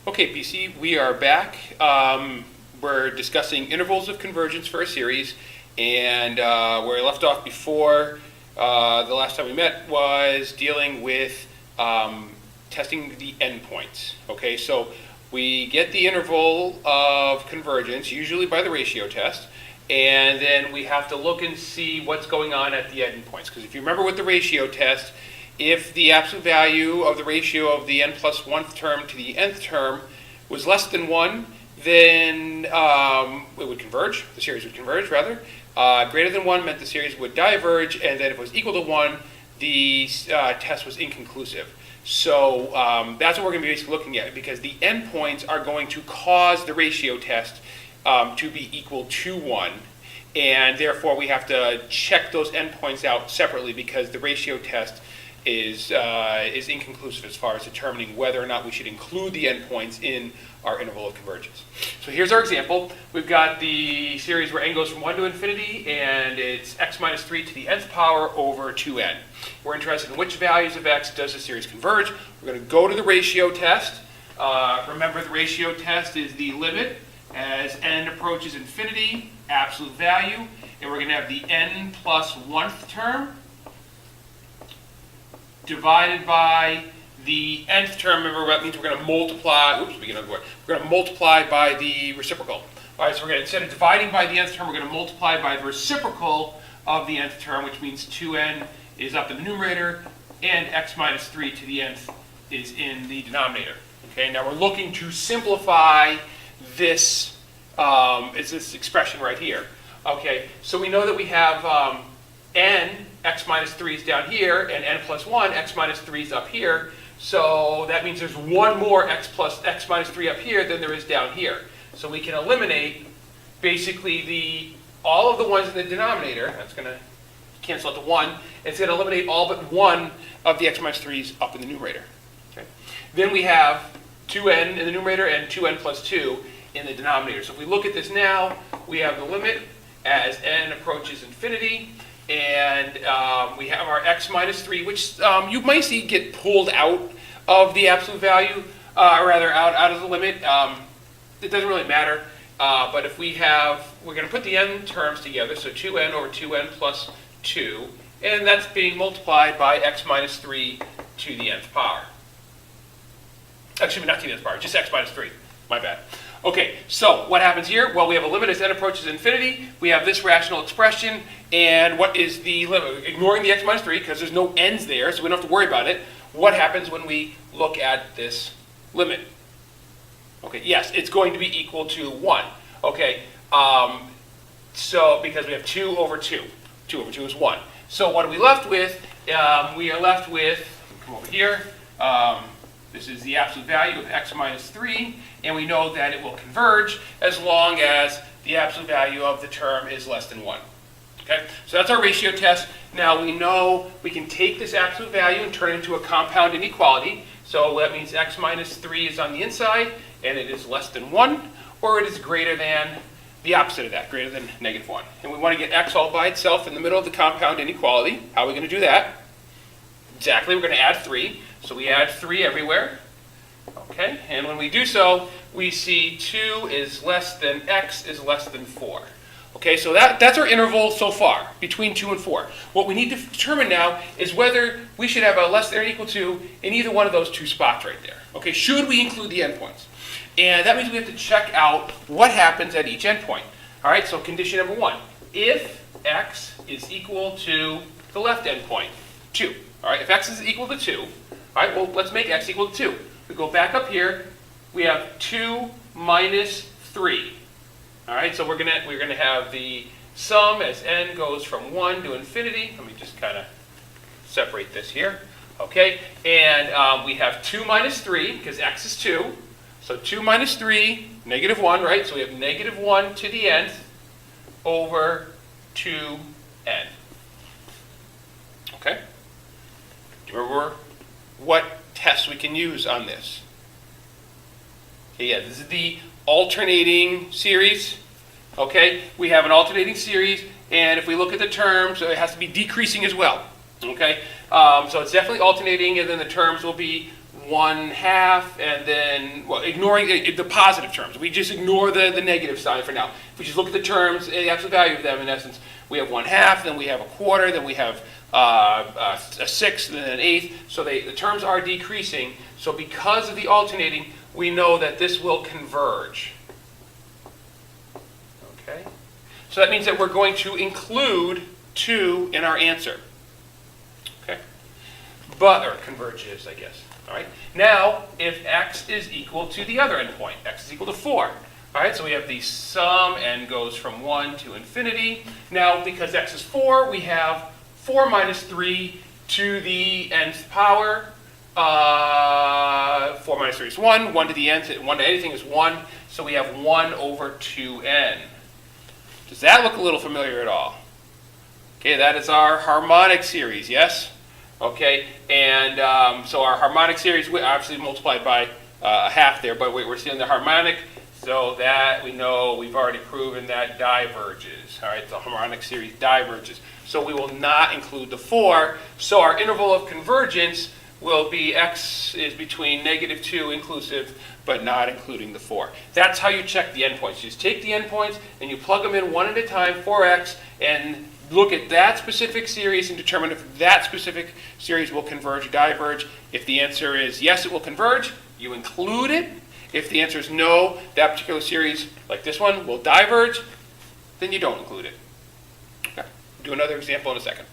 Okay, BC, we are back. We're discussing intervals of convergence for a series, and where I left off before the last time we met was dealing with testing the endpoints. Okay, so we get the interval of convergence, usually by the ratio test, and then we have to look and see what's going on at the endpoints. Because if you remember with the ratio test, if the absolute value of the ratio of the n plus 1th term to the nth term was less than 1, then it would converge, the series would converge rather. Greater than 1 meant the series would diverge, and then if it was equal to 1, the test was inconclusive. So that's what we're going to be basically looking at, because the endpoints are going to cause the ratio test to be equal to 1. And therefore we have to check those endpoints out separately, because the ratio test is inconclusive as far as determining whether or not we should include the endpoints in our interval of convergence. So here's our example. We've got the series where n goes from 1 to infinity, and it's x minus 3 to the nth power over 2n. We're interested in which values of x does the series converge. We're going to go to the ratio test. Remember, the ratio test is the limit as n approaches infinity, absolute value, and we're going to have the n plus 1th term divided by the nth term. Remember, that means we're going to multiply, we're going to multiply by the reciprocal. All right, so we're going to, instead of dividing by the nth term, we're going to multiply by the reciprocal of the nth term, which means 2n is up in the numerator, and x minus 3 to the nth is in the denominator. Okay, now we're looking to simplify this, it's this expression right here. Okay, so we know that we have n, x minus 3 is down here, and n plus 1, x minus 3 is up here. So that means there's one more x minus 3 up here than there is down here. So we can eliminate basically all of the ones in the denominator. That's going to cancel out the 1. It's going to eliminate all but one of the x minus 3's up in the numerator. Okay. Then we have 2n in the numerator and 2n plus 2 in the denominator. So if we look at this now, we have the limit as n approaches infinity. And we have our x minus 3, which you might see get pulled out of the absolute value, or rather out of the limit. It doesn't really matter. But if we're going to put the n terms together, so 2n over 2n plus 2, and that's being multiplied by x minus 3 to the nth power. Actually, not to the nth power, just x minus 3. My bad. Okay, so what happens here? Well, we have a limit as n approaches infinity. We have this rational expression, and what is the limit? Ignoring the x minus 3, because there's no n's there, so we don't have to worry about it. What happens when we look at this limit? Okay, yes, it's going to be equal to 1. Okay, so because we have 2 over 2. 2 over 2 is 1. So what are we left with? We are left with, come over here, this is the absolute value of x minus 3, and we know that it will converge as long as the absolute value of the term is less than 1. Okay, so that's our ratio test. Now we know we can take this absolute value and turn it into a compound inequality. So that means x minus 3 is on the inside, and it is less than 1, or it is greater than the opposite of that, greater than negative 1. And we want to get x all by itself in the middle of the compound inequality. How are we going to do that? Exactly, we're going to add 3. So we add 3 everywhere. Okay, and when we do so, we see 2 is less than x is less than 4. Okay, so that's our interval so far, between 2 and 4. What we need to determine now is whether we should have a less than or equal to in either one of those two spots right there. Okay, should we include the endpoints? And that means we have to check out what happens at each endpoint. All right, so condition number 1, if x is equal to the left endpoint, 2. All right, if x is equal to 2, all right, well, let's make x equal to 2. We go back up here, we have 2 minus 3. All right, so we're gonna have the sum as n goes from 1 to infinity. Let me just kind of separate this here. Okay, and we have 2 minus 3, because x is 2. So 2 minus 3, negative 1, right? So we have negative 1 to the nth over 2n. Okay? Do you remember what tests we can use on this? Okay, yeah, this is the alternating series. Okay, we have an alternating series, and if we look at the terms, it has to be decreasing as well. Okay, so it's definitely alternating, and then the terms will be 1/2, and then, well, ignoring the positive terms. We just ignore the negative sign for now. If we just look at the terms, the absolute value of them, in essence, we have 1/2, then we have 1/4, then we have a 1/6, and then an 1/8. So the terms are decreasing. So because of the alternating, we know that this will converge. Okay? So that means that we're going to include 2 in our answer. Okay? Or converges, I guess. All right. Now, if x is equal to the other endpoint, x is equal to 4. All right, so we have the sum, n goes from 1 to infinity. Now, because x is 4, we have 4 minus 3 to the nth power. 4 minus 3 is 1. 1 to the nth, 1 to anything is 1. So we have 1 over 2n. Does that look a little familiar at all? Okay, that is our harmonic series, yes? Okay, and so our harmonic series, we obviously multiplied by a half there, but we're seeing the harmonic, so that we know we've already proven that diverges. All right, the harmonic series diverges. So we will not include the 4. So our interval of convergence will be x is between -2 inclusive, but not including the 4. That's how you check the endpoints. You just take the endpoints and you plug them in one at a time for x, and look at that specific series and determine if that specific series will converge or diverge. If the answer is yes, it will converge, you include it. If the answer is no, that particular series, like this one, will diverge, then you don't include it. Okay. Do another example in a second.